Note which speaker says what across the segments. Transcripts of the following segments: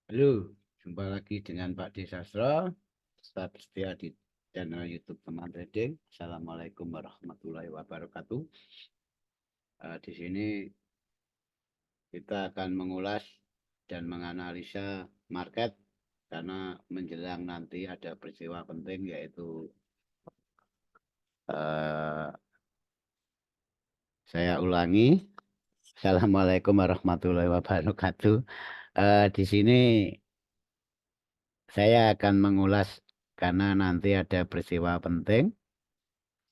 Speaker 1: Halo, jumpa lagi dengan Pak D. Sastro. Tetap setia di channel YouTube Teman Trading. Assalamualaikum warahmatullahi wabarakatuh. Di sini kita akan mengulas dan menganalisa market karena menjelang nanti ada peristiwa penting yaitu eh, saya ulangi. Assalamualaikum warahmatullahi wabarakatuh. Di sini saya akan mengulas karena nanti ada peristiwa penting.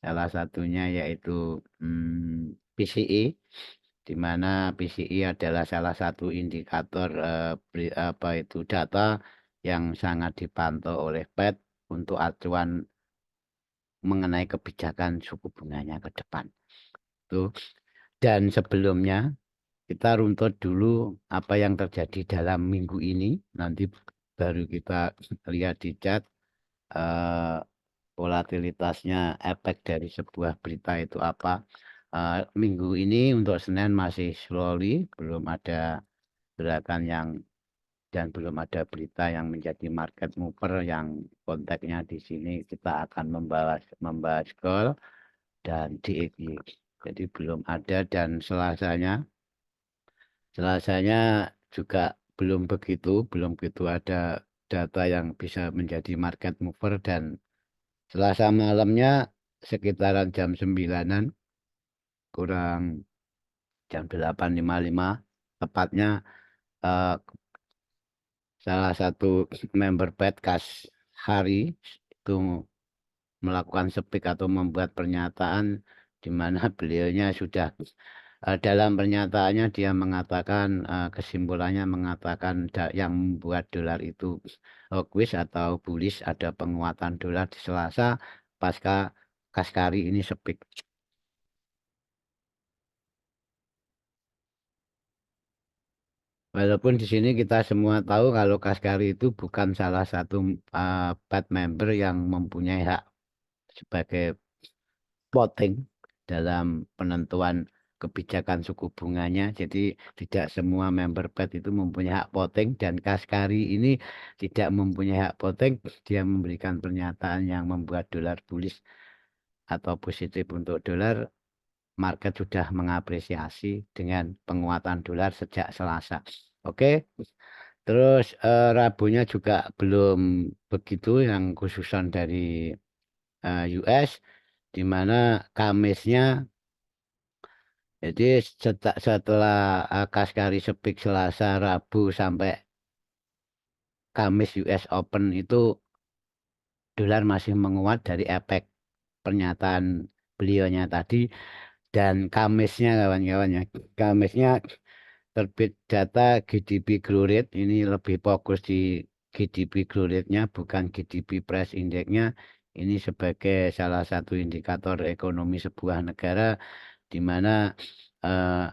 Speaker 1: Salah satunya yaitu PCI, di mana PCI adalah salah satu indikator apa itu data yang sangat dipantau oleh Fed untuk acuan mengenai kebijakan suku bunganya ke depan. Tuh. Dan sebelumnya kita runtut dulu apa yang terjadi dalam minggu ini. Nanti baru kita lihat di chat eh, volatilitasnya, efek dari sebuah berita itu apa. Minggu ini untuk Senin masih slowly, belum ada gerakan yang dan belum ada berita yang menjadi market mover yang konteksnya di sini kita akan membahas call dan DXY. Jadi belum ada dan selasanya juga belum begitu ada data yang bisa menjadi market mover dan Selasa malamnya sekitaran jam 9-an kurang jam 8.55 tepatnya eh, salah satu member Fed Kas Hari itu melakukan speak atau membuat pernyataan di mana beliaunya sudah dalam pernyataannya dia mengatakan kesimpulannya mengatakan yang membuat dolar itu hawkish atau bullish ada penguatan dolar di Selasa pasca Kaskari ini speak. Walaupun di sini kita semua tahu kalau Kaskari itu bukan salah satu Fed member yang mempunyai hak sebagai voting dalam penentuan kebijakan suku bunganya. Jadi tidak semua member Fed itu mempunyai hak voting dan Kaskari ini tidak mempunyai hak voting. Dia memberikan pernyataan yang membuat dolar bullish atau positif untuk dolar. Market sudah mengapresiasi dengan penguatan dolar sejak Selasa. Oke. Terus Rabunya juga belum begitu yang khususan dari US, di mana Kamisnya, jadi setelah Kaskari Speak Selasa, Rabu sampai Kamis US Open itu dolar masih menguat dari efek pernyataan beliaunya tadi dan Kamisnya kawan-kawan ya, Kamisnya terbit data GDP growth rate ini lebih fokus di GDP growth rate-nya bukan GDP price index-nya. Ini sebagai salah satu indikator ekonomi sebuah negara di mana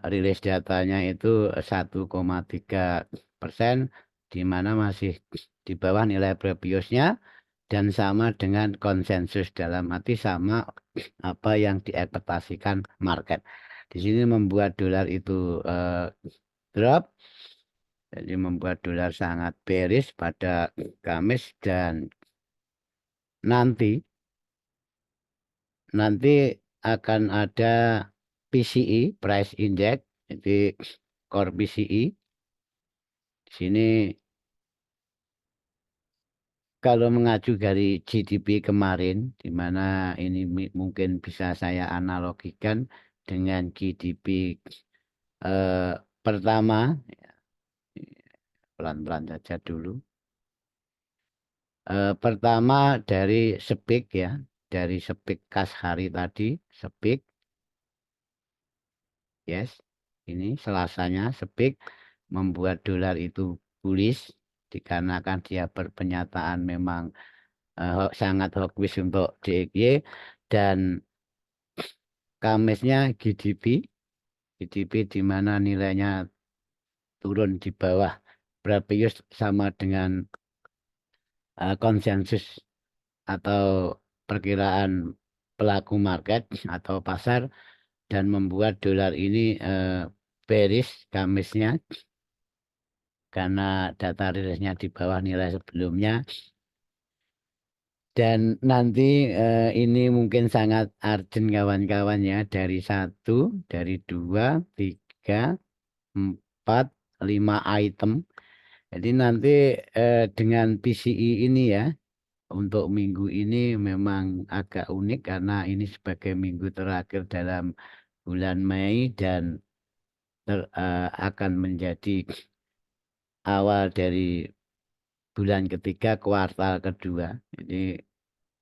Speaker 1: rilis datanya itu 1,3%, di mana masih di bawah nilai previousnya dan sama dengan konsensus dalam arti sama apa yang diekspektasikan market. Di sini membuat dolar itu drop, jadi membuat dolar sangat bearish pada Kamis dan nanti nanti akan ada PCI price index, jadi core PCI. Di sini kalau mengacu dari GDP kemarin, di mana ini mungkin bisa saya analogikan dengan GDP eh, pertama, pelan-pelan saja dulu. Pertama dari SPIK ya, dari SPIK kas hari tadi, SPIK, yes, ini Selasanya SPIK membuat dolar itu bullish dikarenakan dia berpernyataan memang sangat hawkish untuk DXY dan Kamisnya GDP di mana nilainya turun di bawah previous sama dengan konsensus atau perkiraan pelaku market atau pasar dan membuat dolar ini bearish Kamisnya karena data rilisnya di bawah nilai sebelumnya. Dan nanti ini mungkin sangat urgent kawan-kawan ya, dari 1, dari 2, 3, 4, 5 item. Jadi nanti dengan PCI ini ya, untuk minggu ini memang agak unik karena ini sebagai minggu terakhir dalam bulan Mei dan akan menjadi awal dari bulan ketiga kuartal kedua. Jadi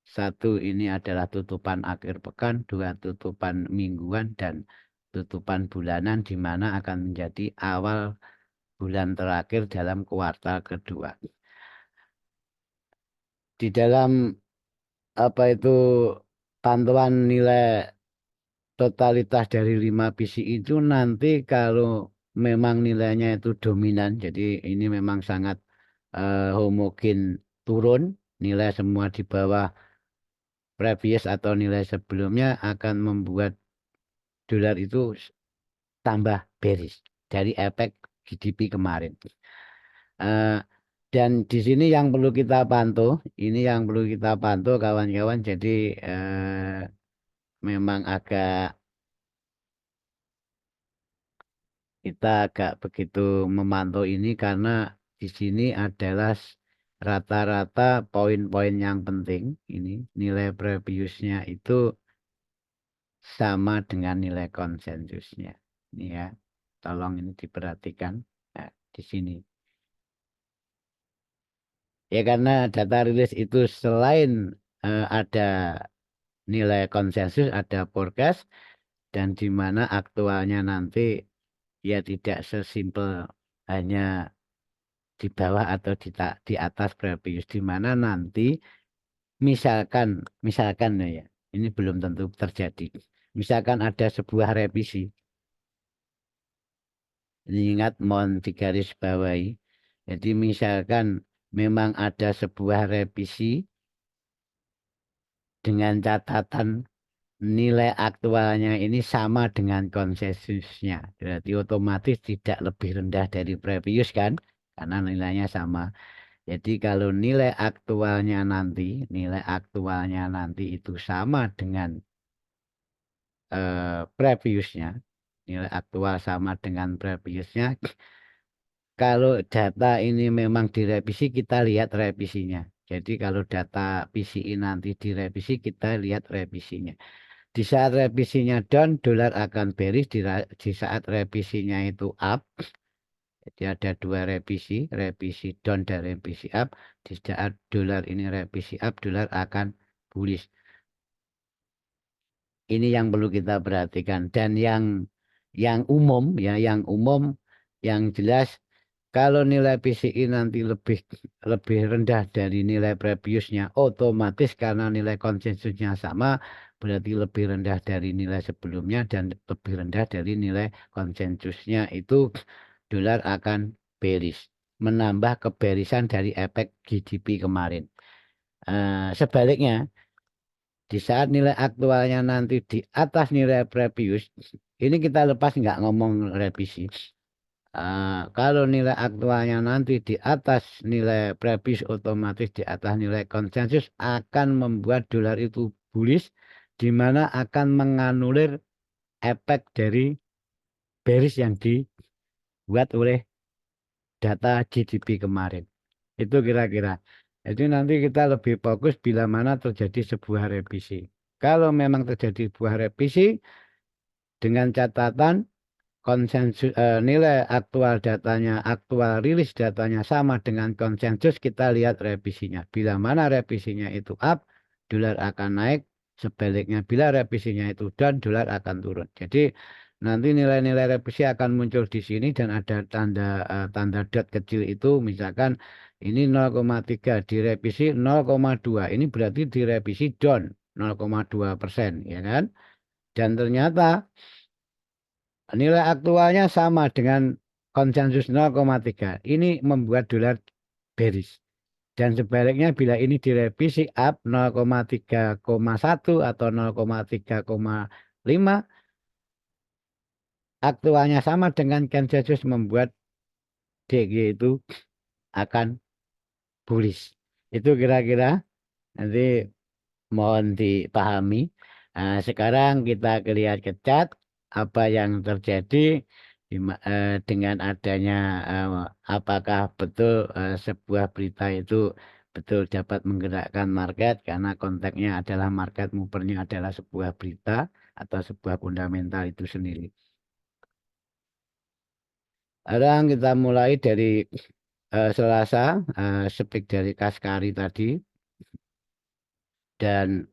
Speaker 1: 1 ini adalah tutupan akhir pekan, 2 tutupan mingguan, dan tutupan bulanan di mana akan menjadi awal bulan terakhir dalam kuartal kedua. Di dalam apa itu pantauan nilai totalitas dari 5 PCI itu nanti kalau memang nilainya itu dominan, jadi ini memang sangat homogen turun, nilai semua di bawah previous atau nilai sebelumnya akan membuat dolar itu tambah bearish dari efek GDP kemarin. Dan di sini yang perlu kita pantau, ini yang perlu kita pantau kawan-kawan. Jadi memang kita agak begitu memantau ini karena di sini adalah rata-rata poin-poin yang penting. Ini nilai previousnya itu sama dengan nilai konsensusnya. Ini ya, tolong ini diperhatikan di sini. Ya karena data rilis itu selain ada nilai konsensus, ada forecast, dan di mana aktualnya nanti ya tidak sesimpel hanya di bawah atau di atas previous, di mana nanti misalkan ya, ini belum tentu terjadi. Misalkan ada sebuah revisi, ini ingat mohon digaris bawahi. Jadi misalkan memang ada sebuah revisi dengan catatan nilai aktualnya ini sama dengan konsensusnya. Berarti otomatis tidak lebih rendah dari previous kan? Karena nilainya sama. Jadi kalau nilai aktualnya nanti itu sama dengan previousnya, nilai aktual sama dengan previousnya. Kalau data ini memang direvisi, kita lihat revisinya. Jadi kalau data PCI nanti direvisi, kita lihat revisinya. Di saat revisinya down, dolar akan bearish. Di saat revisinya itu up, jadi ada 2 revisi, revisi down dan revisi up. Di saat dolar ini revisi up, dolar akan bullish. Ini yang perlu kita perhatikan. Dan yang umum ya, yang jelas kalau nilai PCI nanti lebih rendah dari nilai previousnya, otomatis karena nilai konsensusnya sama, berarti lebih rendah dari nilai sebelumnya dan lebih rendah dari nilai konsensusnya, itu dolar akan bearish, menambah keberisan dari efek GDP kemarin. Sebaliknya, di saat nilai aktualnya nanti di atas nilai previous, ini kita lepas nggak ngomong revisi. Kalau nilai aktualnya nanti di atas nilai previous, otomatis di atas nilai konsensus akan membuat dolar itu bullish, di mana akan menganulir efek dari bearish yang dibuat oleh data GDP kemarin. Itu kira-kira. Jadi nanti kita lebih fokus bila mana terjadi sebuah revisi. Kalau memang terjadi sebuah revisi dengan catatan konsensus nilai aktual datanya, aktual rilis datanya sama dengan konsensus, kita lihat revisinya. Bila mana revisinya itu up, dolar akan naik. Sebaliknya bila revisinya itu down, dolar akan turun. Jadi nanti nilai-nilai revisi akan muncul di sini dan ada tanda dot kecil itu, misalkan ini 0,3 direvisi 0,2. Ini berarti direvisi down 0,2%, ya kan? Dan ternyata nilai aktualnya sama dengan konsensus 0,3. Ini membuat dolar bearish. Dan sebaliknya bila ini direvisi up 0,3,1 atau 0,3,5, aktualnya sama dengan konsensus, membuat DG itu akan bullish. Itu kira-kira nanti mohon dipahami. Nah, sekarang kita lihat ke chart apa yang terjadi dengan adanya apakah betul sebuah berita itu betul dapat menggerakkan market karena konteksnya adalah market movernya adalah sebuah berita atau sebuah fundamental itu sendiri. Sekarang kita mulai dari Selasa, speak dari Kaskari tadi, dan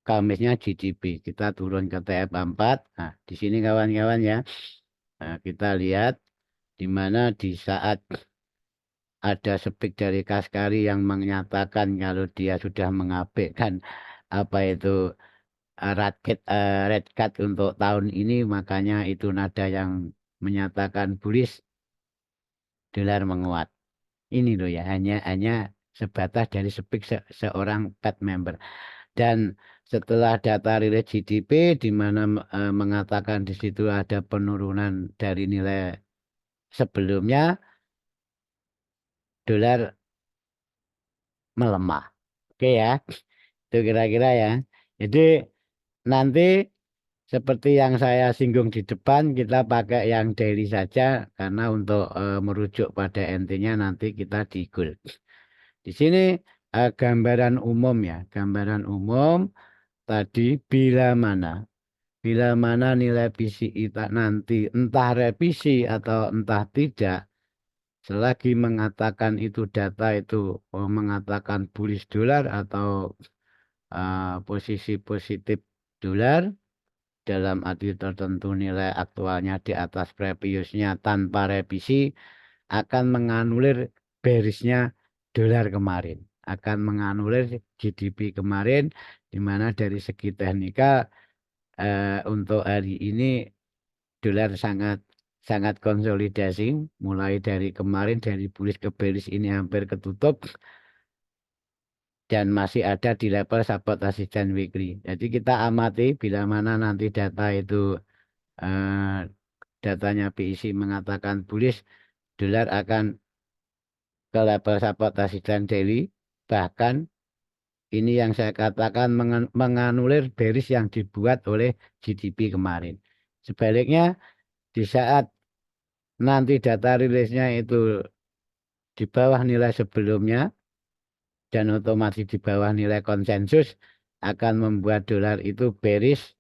Speaker 1: Kamisnya GDP. Kita turun ke TF4. Nah, di sini kawan-kawan ya, nah, kita lihat di mana di saat ada speak dari Kaskari yang menyatakan kalau dia sudah mengabaikan apa itu red card untuk tahun ini, makanya itu nada yang menyatakan bullish, dolar menguat. Ini loh ya, hanya sebatas dari speak seorang Fed member. Dan setelah data rilis GDP di mana mengatakan di situ ada penurunan dari nilai sebelumnya, dolar melemah. Oke ya, itu kira-kira ya. Jadi nanti seperti yang saya singgung di depan, kita pakai yang daily saja karena untuk merujuk pada intinya nanti kita di gold. Di sini gambaran umum ya, gambaran umum tadi bila mana nilai PCI nanti entah revisi atau entah tidak, selagi mengatakan itu data itu mengatakan bullish dolar atau posisi positif dolar dalam arti tertentu nilai aktualnya di atas previousnya tanpa revisi akan menganulir bearishnya dolar kemarin, akan menganulir GDP kemarin, di mana dari segi teknikal untuk hari ini dolar sangat sangat konsolidasi mulai dari kemarin dari bullish ke bearish ini hampir ketutup dan masih ada di level support resistance weekly. Jadi kita amati bila mana nanti data itu datanya PIC mengatakan bullish, dolar akan ke level support resistance daily, bahkan ini yang saya katakan menganulir bearish yang dibuat oleh GDP kemarin. Sebaliknya di saat nanti data rilisnya itu di bawah nilai sebelumnya dan otomatis di bawah nilai konsensus akan membuat dolar itu bearish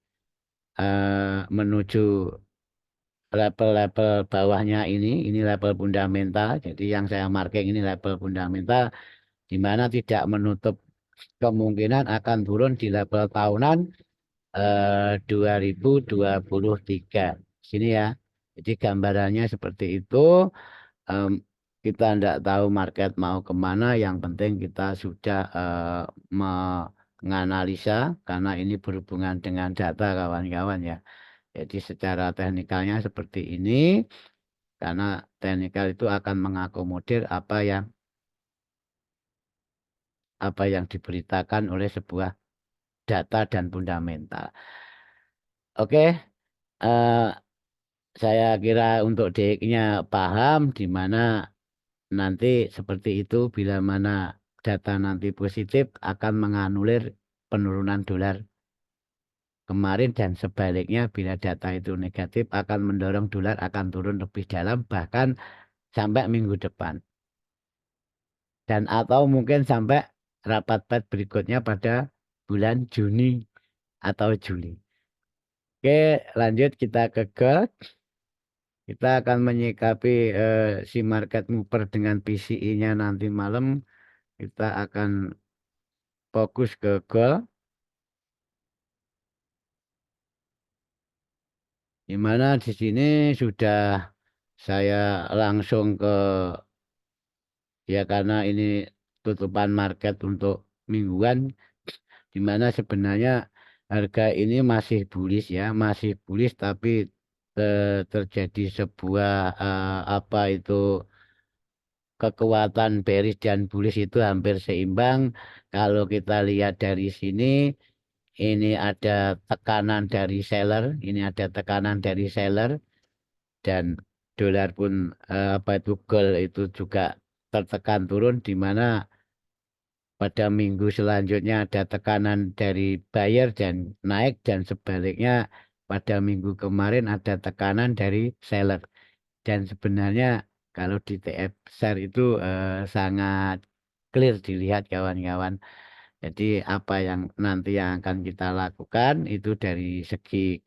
Speaker 1: menuju level-level bawahnya ini level fundamental. Jadi yang saya marking ini level fundamental di mana tidak menutup kemungkinan akan turun di level tahunan 2023 sini ya. Jadi gambarannya seperti itu. Em, kita tidak tahu market mau kemana, yang penting kita sudah menganalisa karena ini berhubungan dengan data kawan-kawan ya. Jadi secara teknikalnya seperti ini, karena teknikal itu akan mengakomodir apa yang diberitakan oleh sebuah data dan fundamental. Oke, eh, saya kira untuk DX-nya paham di mana nanti seperti itu bila mana data nanti positif akan menganulir penurunan dolar kemarin dan sebaliknya bila data itu negatif akan mendorong dolar akan turun lebih dalam bahkan sampai minggu depan dan atau mungkin sampai rapat Fed berikutnya pada bulan Juni atau Juli. Oke, lanjut kita ke gold. Kita akan menyikapi si market mover dengan PCI-nya nanti malam. Kita akan fokus ke gold. Di mana di sini sudah saya langsung ke ya karena ini tutupan market untuk mingguan di mana sebenarnya harga ini masih bullish ya, masih bullish tapi terjadi sebuah apa itu kekuatan bearish dan bullish itu hampir seimbang. Kalau kita lihat dari sini ini ada tekanan dari seller, ini ada tekanan dari seller dan dolar pun apa itu gold itu juga tertekan turun, di mana pada minggu selanjutnya ada tekanan dari buyer dan naik, dan sebaliknya pada minggu kemarin ada tekanan dari seller. Dan sebenarnya kalau di TF share itu sangat clear dilihat kawan-kawan. Jadi apa yang nanti yang akan kita lakukan itu dari segi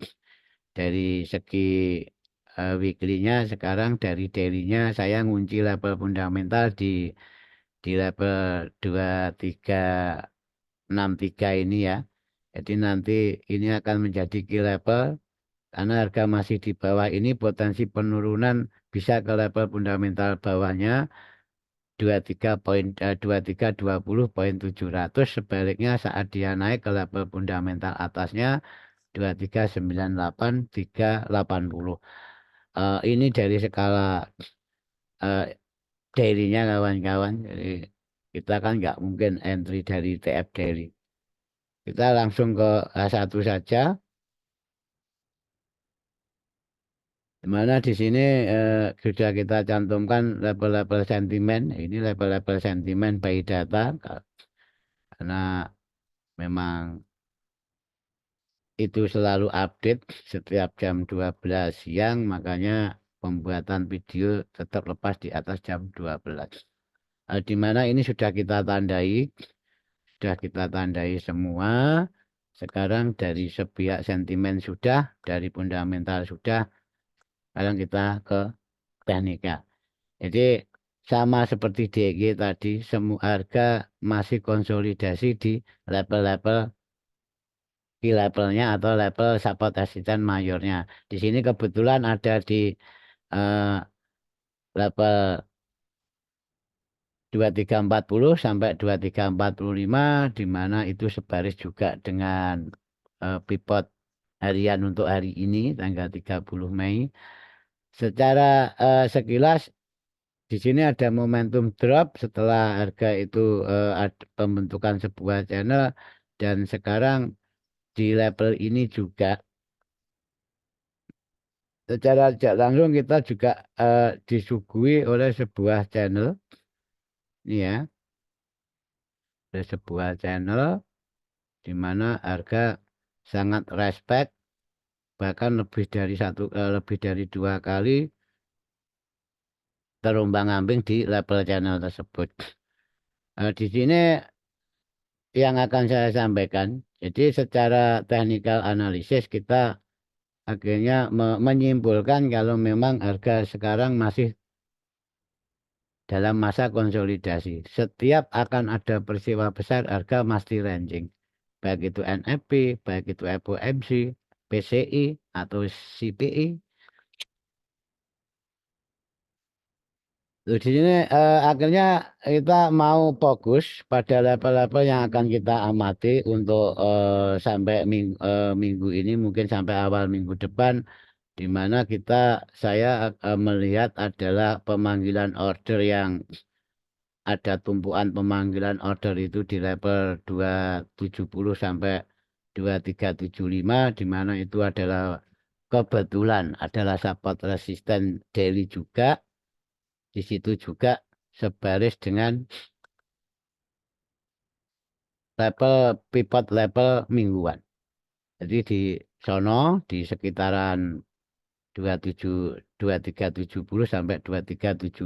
Speaker 1: weekly-nya, sekarang dari daily-nya saya ngunci level fundamental di level 2363 ini ya. Jadi nanti ini akan menjadi key level, karena harga masih di bawah ini, potensi penurunan bisa ke level fundamental bawahnya 23.20.700. Sebaliknya saat dia naik ke level fundamental atasnya 23.98.380. Ini dari skala eh, daily-nya kawan-kawan. Jadi kita kan nggak mungkin entry dari TF daily. Kita langsung ke H1 saja. Di mana di sini sudah kita cantumkan level-level sentimen. Ini level-level sentimen by data, karena memang itu selalu update setiap jam 12 siang, makanya pembuatan video tetap lepas di atas jam 12. Di mana ini sudah kita tandai semua. Sekarang dari sepihak sentimen sudah, dari fundamental sudah, sekarang kita ke teknika. Jadi sama seperti DG tadi, semua harga masih konsolidasi di level-level key levelnya atau level support resistance mayornya. Di sini kebetulan ada di eh, level 2340 sampai 2345, di mana itu sebaris juga dengan pivot harian untuk hari ini tanggal 30 Mei. Secara sekilas di sini ada momentum drop setelah harga itu ada pembentukan sebuah channel, dan sekarang di level ini juga secara tidak langsung kita juga disuguhi oleh sebuah channel ini ya, oleh sebuah channel di mana harga sangat respect, bahkan lebih dari 2 kali terombang-ambing di level channel tersebut. Di sini yang akan saya sampaikan, jadi secara technical analysis kita akhirnya menyimpulkan kalau memang harga sekarang masih dalam masa konsolidasi. Setiap akan ada peristiwa besar, harga mesti ranging. Baik itu NFP, baik itu FOMC, PCI, atau CPI. Di sini akhirnya kita mau fokus pada level-level yang akan kita amati untuk sampai minggu ini, mungkin sampai awal minggu depan, di mana saya melihat adalah pemanggilan order yang ada tumpuan pemanggilan order itu di level 270 sampai 2375, di mana itu adalah kebetulan adalah support resisten daily juga. Di situ juga sebaris dengan level pivot level mingguan. Jadi di sono di sekitaran 27 2370 sampai 2375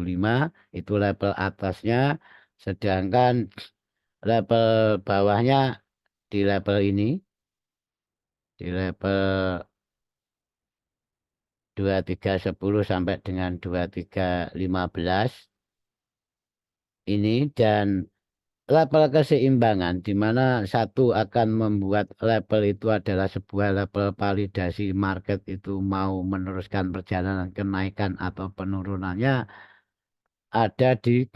Speaker 1: itu level atasnya, sedangkan level bawahnya di level ini, di level 2310 sampai dengan 2315 ini, dan level keseimbangan di mana satu akan membuat level itu adalah sebuah level validasi market itu mau meneruskan perjalanan kenaikan atau penurunannya, ada di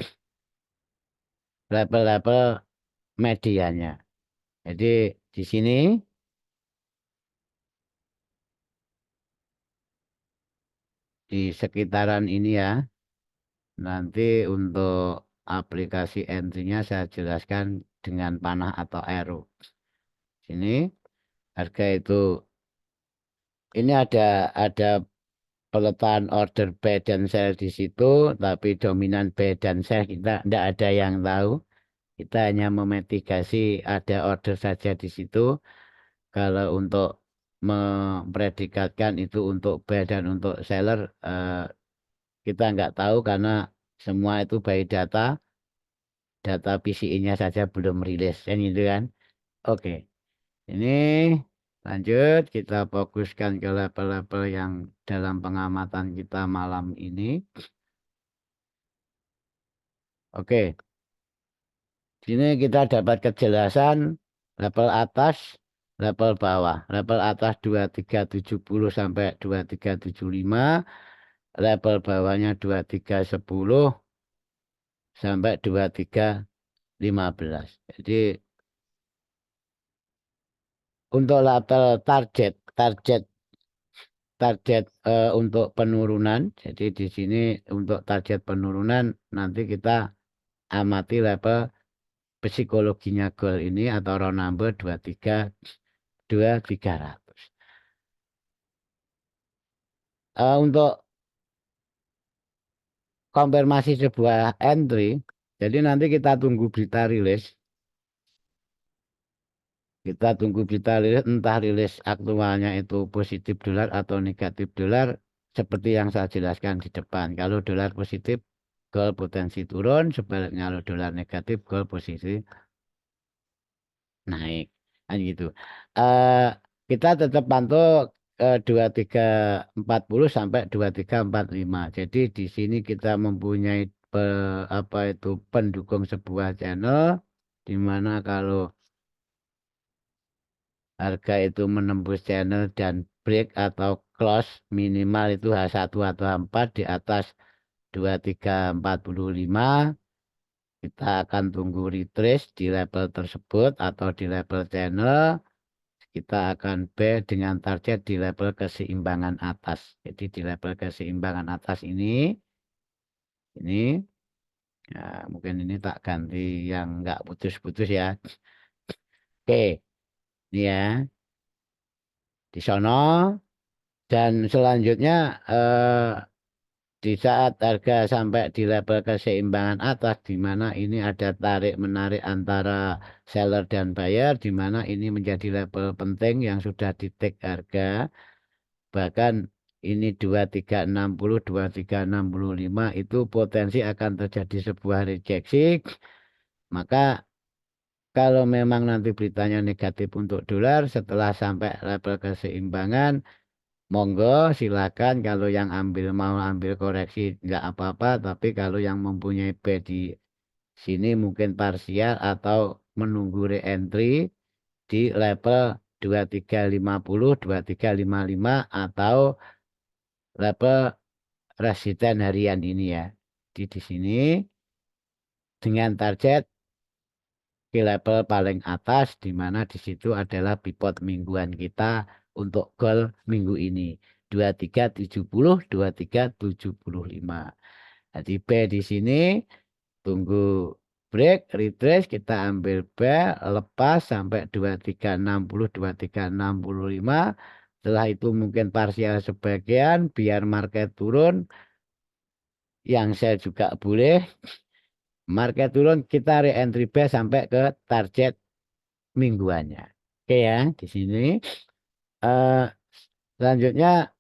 Speaker 1: level-level medianya. Jadi di sini di sekitaran ini ya, nanti untuk aplikasi entry-nya saya jelaskan dengan panah atau arrow. Sini harga itu, ini ada peletahan order buy dan sell di situ, tapi dominan buy dan sell kita tidak ada yang tahu. Kita hanya memitigasi ada order saja di situ. Kalau untuk mempredikatkan itu untuk buy dan untuk seller, kita nggak tahu karena semua itu by data, data PCI-nya saja belum rilis, kan gitu kan? Oke, ini lanjut kita fokuskan ke level-level yang dalam pengamatan kita malam ini. Oke, sini kita dapat kejelasan level atas, level bawah. Level atas 2370 sampai 2375, level bawahnya 2310 sampai 2315. Jadi untuk level target, target untuk penurunan. Jadi di sini untuk target penurunan nanti kita amati level psikologinya goal ini atau round number 2300. Untuk konfirmasi sebuah entry, jadi nanti kita tunggu berita rilis. Kita tunggu berita rilis, entah rilis aktualnya itu positif dolar atau negatif dolar, seperti yang saya jelaskan di depan. Kalau dolar positif, goal potensi turun, sebaliknya kalau dolar negatif, goal posisi naik. Kan gitu. Eh, kita tetap pantau 2340 sampai 2345. Jadi di sini kita mempunyai apa itu pendukung sebuah channel, di mana kalau harga itu menembus channel dan break atau close minimal itu H1 atau H4 di atas 2345, kita akan tunggu retrace di level tersebut atau di level channel. Kita akan buy dengan target di level keseimbangan atas. Jadi di level keseimbangan atas ini ya, mungkin ini tak ganti yang nggak putus-putus ya. Oke, ini ya di sono. Dan selanjutnya di saat harga sampai di level keseimbangan atas, di mana ini ada tarik menarik antara seller dan buyer, di mana ini menjadi level penting yang sudah di take harga. Bahkan ini 2360, 2365 itu potensi akan terjadi sebuah rejeksi. Maka kalau memang nanti beritanya negatif untuk dolar setelah sampai level keseimbangan, monggo silakan. Kalau yang mau ambil koreksi nggak apa-apa. Tapi kalau yang mempunyai buy di sini mungkin parsial atau menunggu re-entry di level 2350, 2355 atau level resisten harian ini ya. Di sini dengan target di level paling atas, di mana di situ adalah pivot mingguan kita untuk goal minggu ini 2370, 2375. Jadi B di sini tunggu break retrace, kita ambil B lepas sampai 2360, 2365. Setelah itu mungkin parsial sebagian biar market turun. Yang saya juga boleh market turun kita re-entry base sampai ke target mingguannya. Oke ya, di sini eh, selanjutnya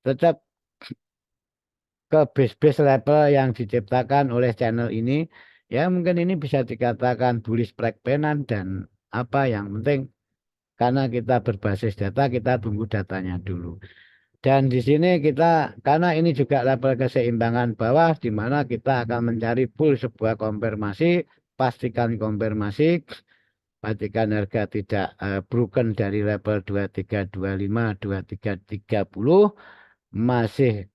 Speaker 1: tetap ke base-base level yang diciptakan oleh channel ini. Ya mungkin ini bisa dikatakan bullish plekpenan dan apa yang penting karena kita berbasis data, kita tunggu datanya dulu. Dan di sini kita, karena ini juga level keseimbangan bawah, di mana kita akan mencari full sebuah konfirmasi, pastikan konfirmasi, pastikan harga tidak broken dari level 2325, 2330, masih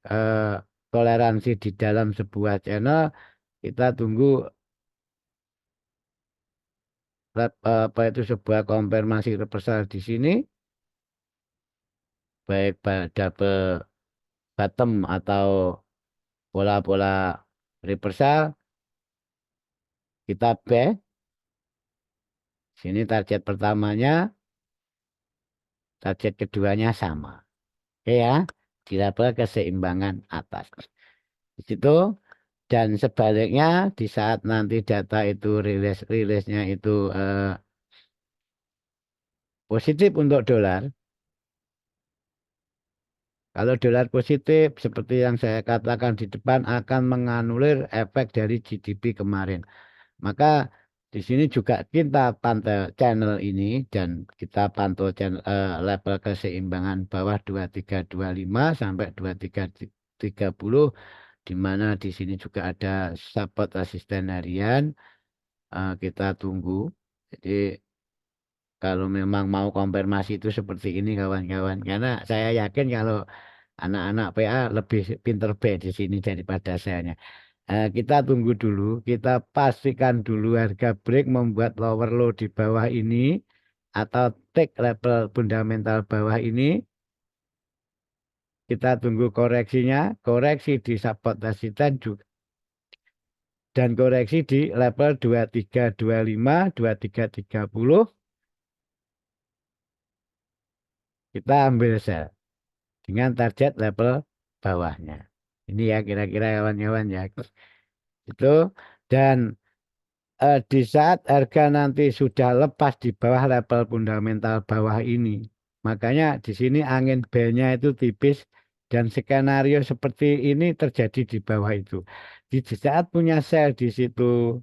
Speaker 1: toleransi di dalam sebuah channel, kita tunggu apa itu sebuah konfirmasi reversal di sini, baik double bottom atau pola-pola reversal, kita back. Sini target pertamanya, target keduanya sama. Oke ya. di level keseimbangan atas. Di situ dan sebaliknya di saat nanti data itu rilisnya itu positif untuk dolar. Kalau dolar positif seperti yang saya katakan di depan akan menganulir efek dari GDP kemarin. Maka di sini juga kita pantau channel ini dan kita pantau channel, level keseimbangan bawah 2325 sampai 2330, di mana di sini juga ada support resisten harian. Kita tunggu. Jadi kalau memang mau konfirmasi itu seperti ini kawan-kawan, karena saya yakin kalau anak-anak PA lebih pinter B di sini daripada saya. Kita tunggu dulu, kita pastikan dulu harga break membuat lower low di bawah ini atau take level fundamental bawah ini. Kita tunggu koreksinya, koreksi di support resisten juga dan koreksi di level 2325, 2330 kita ambil sell dengan target level bawahnya. Ini ya kira-kira kawan-kawan ya. Itu dan di saat harga nanti sudah lepas di bawah level fundamental bawah ini, makanya di sini angin B-nya itu tipis dan skenario seperti ini terjadi di bawah itu. Di saat punya sell di situ,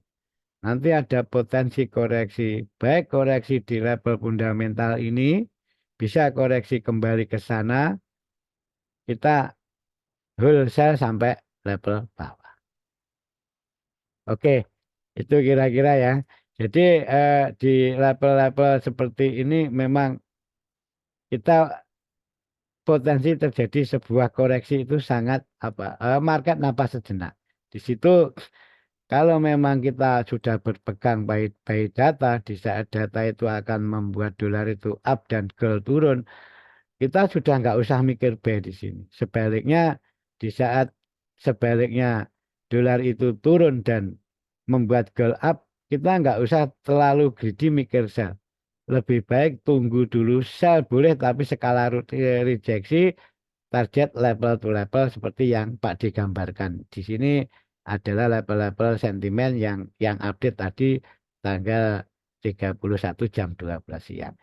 Speaker 1: nanti ada potensi koreksi, baik koreksi di level fundamental ini, bisa koreksi kembali ke sana, kita hold sell sampai level bawah. Oke, itu kira-kira ya. Jadi di level-level seperti ini memang kita potensi terjadi sebuah koreksi itu sangat market napas sejenak. Di situ kalau memang kita sudah berpegang baik data, di saat data itu akan membuat dolar itu up dan gold turun, kita sudah nggak usah mikir B di sini. Sebaliknya di saat sebaliknya dolar itu turun dan membuat gold up, kita nggak usah terlalu greedy mikir sell. Lebih baik tunggu dulu sell boleh tapi skala rejeksi target level to level seperti yang Pak digambarkan. Di sini adalah level-level sentimen yang update tadi tanggal 31 jam 12 siang.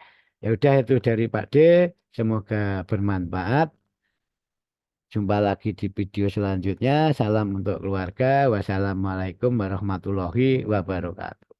Speaker 1: Ya udah itu dari Pak D. Semoga bermanfaat. Jumpa lagi di video selanjutnya. Salam untuk keluarga. Wassalamualaikum warahmatullahi wabarakatuh.